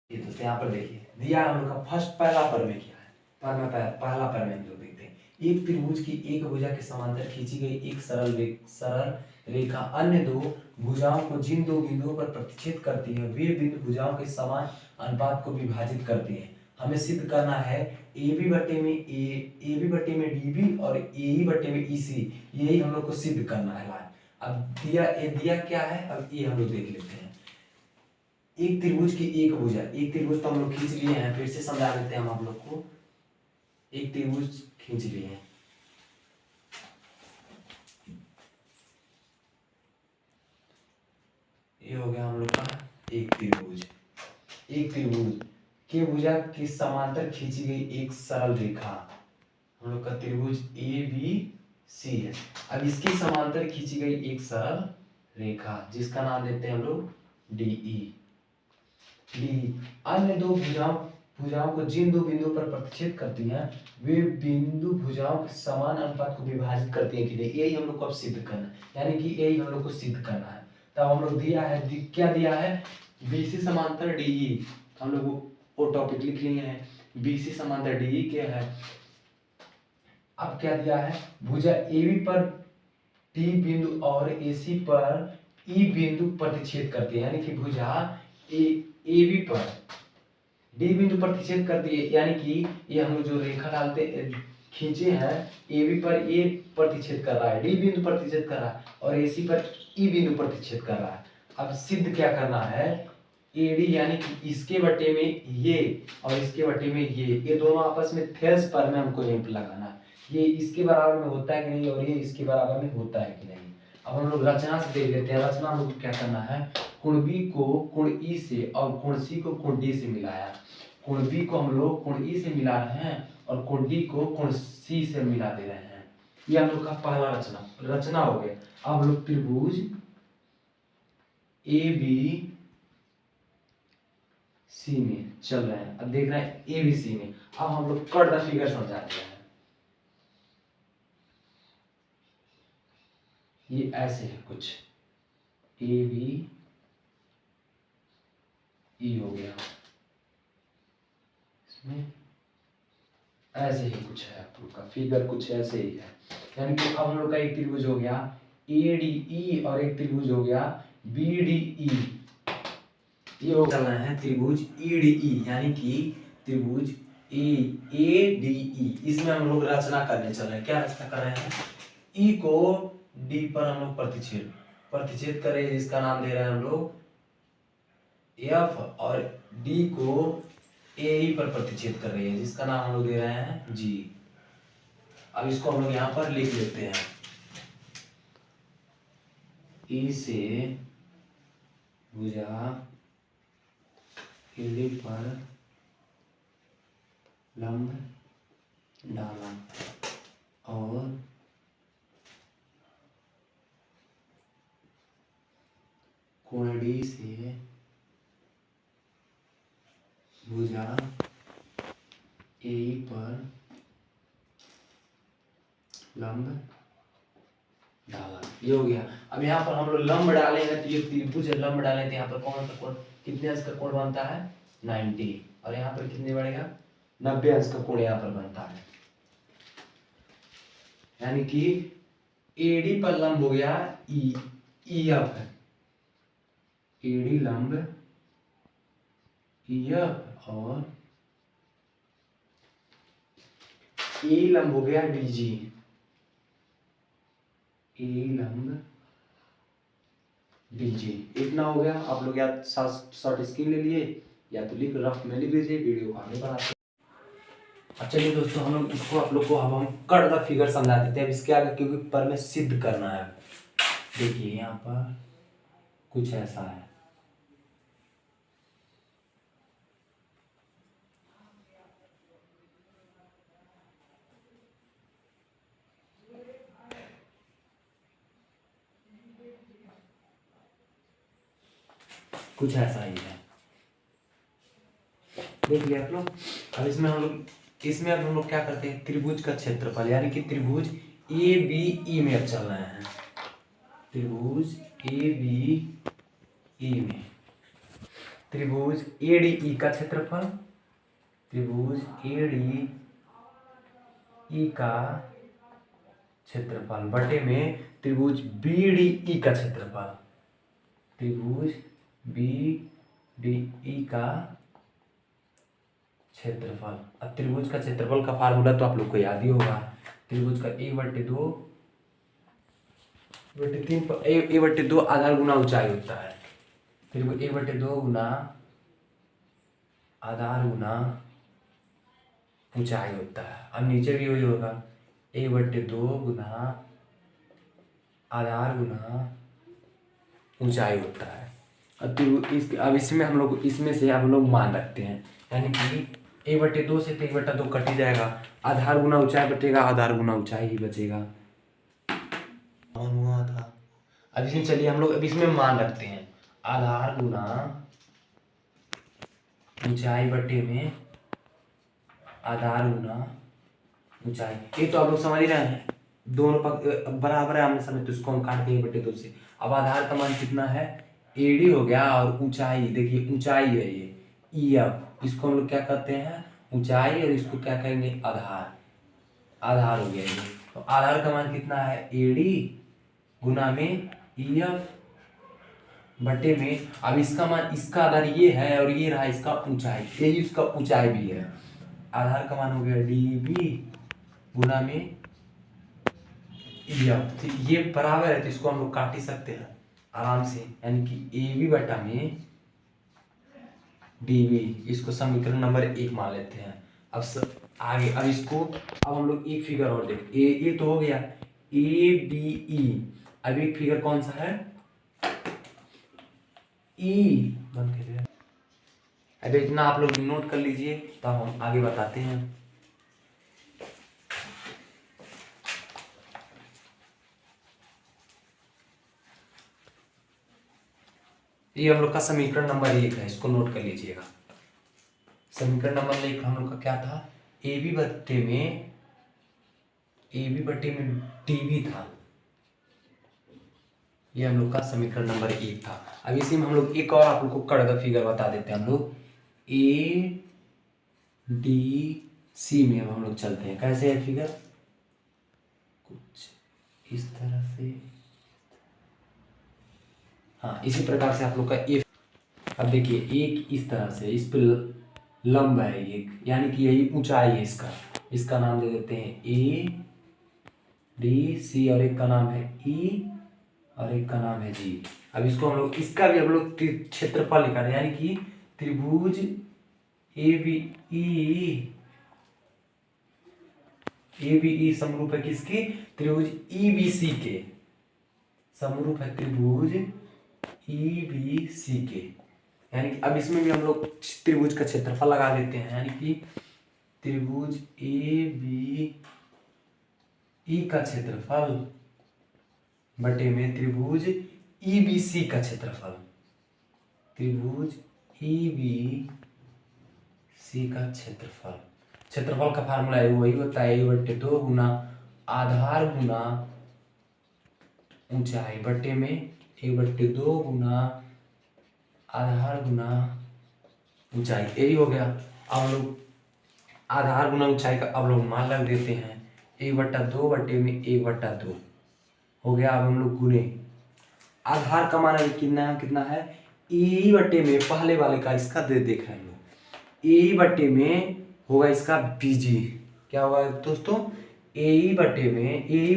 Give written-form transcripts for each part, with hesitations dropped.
ये दोस्तों यहाँ पर देखिए दिया हम लोग का फर्स्ट पहला प्रमेय क्या है। पहला प्रमेय हम लोग देखते हैं। एक त्रिभुज की एक भुजा के समांतर खींची गई एक सरल रेखा अन्य दो भुजाओं को जिन दो बिंदुओं पर प्रतिच्छेद करती है वे बिंदु भुजाओं के समान अनुपात को विभाजित करती है। हमें सिद्ध करना है ए बी बटे में डी बी और ए ई बटे में ई सी, यही हम लोग को सिद्ध करना है। अब दिया क्या है, अब ये हम लोग देख लेते हैं। एक त्रिभुज की एक भुजा, एक त्रिभुज तो हम लोग खींच लिए हैं, फिर से समझा देते हैं हम आप लोग को। एक त्रिभुज खींच लिए हैं, ये हो गया हम लोग का एक त्रिभुज। एक त्रिभुज के भुजा के समांतर खींची गई एक सरल रेखा, हम लोग का त्रिभुज ए बी सी है। अब इसके समांतर खींची गई एक सरल रेखा जिसका नाम देते हैं हम लोग डी ई। अन्य दो भुजाओं को जिन दो बिंदुओं पर प्रतिच्छेद करती हैं वे बिंदु भुजाओं के समान अनुपात को विभाजित करती हैं कि नहीं, यही हम लोग को अब सिद्ध करना है, यानी कि यही हम लोग को सिद्ध करना है। तब हम लोग दिया है क्या दिया है, बीसी समांतर डीई, हम लोग वो टॉपिक लिख लिए हैं। बीसी समांतर डीई क्या है। अब क्या दिया है, भुजा एबी पर डी बिंदु और एसी पर ई बिंदु प्रतिच्छेद करती है, यानी कि भुजा ए बी पर डी बिंदु प्रतिच्छेद करती है, यानी कि ये हम लोग जो रेखा डालते खींचे हैं ए बी पर ए प्रतिच्छेद कर रहा है, डी बिंदु प्रतिच्छेद कर रहा है और ए सी पर ई बिंदु प्रतिच्छेद कर रहा है। अब सिद्ध क्या करना है, ए डी यानी कि इसके बटे में ये और इसके बटे में ये दोनों आपस में थेल्स पर में हमको यहीं पर लगाना है। ये इसके बराबर में होता है कि नहीं और ये इसके बराबर में होता है कि नहीं। अब हम लोग रचना से देख लेते हैं। रचना हम लोग क्या करना है, कोण बी को कोण ई से और कोण सी को कोण डी से मिलाया। कोण बी को हम लोग कोण ई से मिला रहे हैं और कोण डी को कोण सी से मिला दे रहे हैं। ये हम लोग का पहला रचना हो गया। अब हम लोग त्रिभुज ए बी सी में चल रहे हैं। अब देख रहे हैं ए बी सी में। अब हम लोग कट द फिगर समझाते हैं। ये ऐसे है कुछ, ए बी ई हो गया, इसमें ऐसे ही कुछ है। आप लोग का फिगर कुछ ऐसे ही है, यानी कि अब हम लोग का एक त्रिभुज हो गया ए डी ई और एक त्रिभुज हो गया बी डी ई। ये हो चल रहे हैं त्रिभुज ई डी ई, यानी कि त्रिभुज ए डी ई। इसमें हम लोग रचना करने चल रहे हैं। क्या रचना कर रहे हैं, ई को डी पर हम लोग प्रतिच्छेद करें, जिसका नाम दे रहे हैं हम लोग एफ, और डी को ए ई पर प्रतिच्छेद कर रही है जिसका नाम हम लोग दे रहे हैं जी। अब इसको हम लोग यहाँ पर लिख लेते हैं। ई से भुजा डी पर लंब डाला और कोण डी से भुजा ए पर लंब डाला, ये हो गया। अब यहाँ पर हम लोग लंब डालेंगे तो ये त्रिभुज है, लंब डालें तो यहाँ पर कौन सा कोण, कितने अंश का कोण बनता है 90, और यहाँ पर कितने बढ़ेगा 90 अंश का कोण यहाँ पर बनता है, यानी कि एडी पर लंब हो गया ई एफ, एडी लंब ई एफ और ए लंब हो गया डीजी, ए लंब डीजी। इतना हो गया। आप लोग या शॉर्ट स्क्रीन ले लिए या तो लिख रफ में लिख लीजिए, वीडियो को आगे बढ़ाते हैं। अच्छा चलिए दोस्तों, हम लोग इसको आप लोग को अब हम कट द फिगर समझा देते हैं। अब इसके आगे क्योंकि पर में सिद्ध करना है। देखिए यहाँ पर कुछ ऐसा है, कुछ ऐसा ही है, देख लिया आप लोग। अब इसमें हम लोग क्या करते हैं, त्रिभुज का क्षेत्रफल, यानी कि त्रिभुज ए बी ई में अब चल रहे हैं। त्रिभुज ए बी ई में त्रिभुज ADE का क्षेत्रफल, त्रिभुज ADE का क्षेत्रफल बटे में त्रिभुज BDE का क्षेत्रफल, त्रिभुज BDE का क्षेत्रफल। अब त्रिभुज का क्षेत्रफल का फार्मूला तो आप लोग को याद ही होगा, त्रिभुज का 1/2 आधार गुना ऊंचाई होता है। त्रिभुज 1/2 गुना आधार गुना ऊंचाई होता है। अब नीचे भी वही होगा, 1/2 गुना आधार गुना ऊंचाई होता है। अब इसमें हम लोग इसमें से हम लोग मान रखते हैं, यानी कि 1/2 से 1/2 कट ही जाएगा, आधार गुना ऊंचाई बचेगा, आधार गुना ऊंचाई ही बचेगा। हुआ था। अब इसमें चलिए हम लोग अब इसमें मान रखते हैं, आधार गुना ऊंचाई बटे में आधार गुना ऊंचाई। ये तो आप लोग समझ ही रहे हैं, दोनों पक्ष बराबर है आमने सामने, तो इसको हम काट देंगे 1/2 से। अब आधार का मान कितना है, AD हो गया, और ऊंचाई देखिए ऊंचाई है ये EF, इसको हम लोग क्या कहते हैं ऊंचाई, और इसको क्या कहेंगे आधार, आधार हो गया ये। तो आधार का मान कितना है AD गुना में EF बटे में, अब इसका मान, इसका आधार ये है और ये रहा इसका ऊंचाई, यही उसका ऊंचाई भी है। आधार का मान हो गया DB गुना में EF, तो ये बराबर है, तो इसको हम लोग काट ही सकते हैं आराम से, यानी कि AB बटा में DB, इसको समीकरण नंबर 1 मान लेते हैं। अब आगे, अब इसको अब हम लोग एक फिगर और देख, ये तो हो गया ABE, अब एक फिगर कौन सा है बंद कर दिया। अब इतना आप लोग नोट कर लीजिए, तब हम आगे बताते हैं। ये हम लोग का समीकरण नंबर 1 है, इसको नोट कर लीजिएगा। समीकरण नंबर 1 हम लोग का क्या था, AB बट्टे में DB था, ये हम लोग का समीकरण नंबर 1 था। अब इसी में हम लोग एक और आप लोग को कड़क फिगर बता देते हैं, हम लोग ADC में हम लोग चलते हैं। कैसे है फिगर, कुछ इस तरह से, हाँ इसी प्रकार से आप लोग का ये। अब देखिए एक इस तरह से, इस पे लंब है एक, यानी कि यही ऊंचाई है इसका नाम दे देते हैं ADC, और एक का नाम है E, और एक का नाम है G। अब इसको हम लोग, इसका भी हम लोग क्षेत्रफल निकालें, यानी कि त्रिभुज ABE समरूप है किसकी, त्रिभुज EBC के, समरूप है त्रिभुज EBC के, यानी कि अब इसमें भी हम लोग त्रिभुज का क्षेत्रफल लगा देते हैं, यानी कि त्रिभुज ABE का क्षेत्रफल बटे में त्रिभुज EBC का क्षेत्रफल, त्रिभुज EBC का क्षेत्रफल। क्षेत्रफल का फार्मूला है वही होता है 1/2 गुना आधार गुना ऊंचाई बटे में 1/2 गुना आधार गुना ऊंचाई, यही हो गया। अब हम लोग आधार गुना ऊंचाई का अब लोग मान लग देते हैं, 1/2 बटे में 1/2 हो गया। अब हम लोग गुने आधार का मान कितना है E बटे में, पहले वाले का इसका देख रहे हैं हम लोग, E बटे में होगा इसका BG, क्या होगा दोस्तों, AE बटे में AE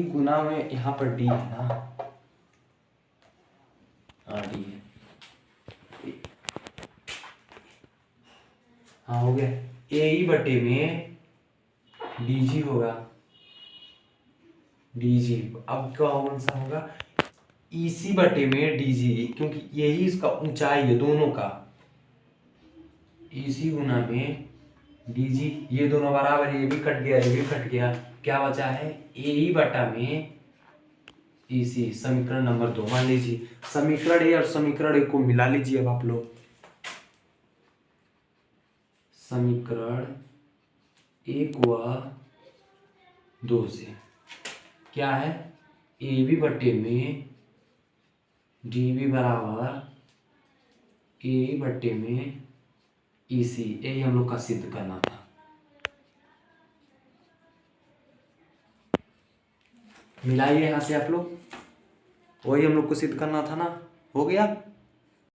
गुना में यहाँ पर D है ना, हाँ D है, हाँ हो गया, AE बटे में DG होगा, DG। अब क्या कौन सा होगा, EC बटे में DG, क्योंकि यही इसका ऊंचाई है दोनों का, EC गुना में DG, ये दोनों बराबर है, ये भी कट गया, ये भी कट गया, क्या बचा है AE बटा में EC, समीकरण नंबर 2 मान लीजिए। समीकरण A और समीकरण A को मिला लीजिए अब आप लोग, समीकरण 1 व 2 से क्या है ए बी बट्टे में डी बी बराबर ए बट्टे में ई सी, यही हम लोग का सिद्ध करना था। मिलाइए यहाँ से आप लोग, वही हम लोग को सिद्ध करना था ना, हो गया।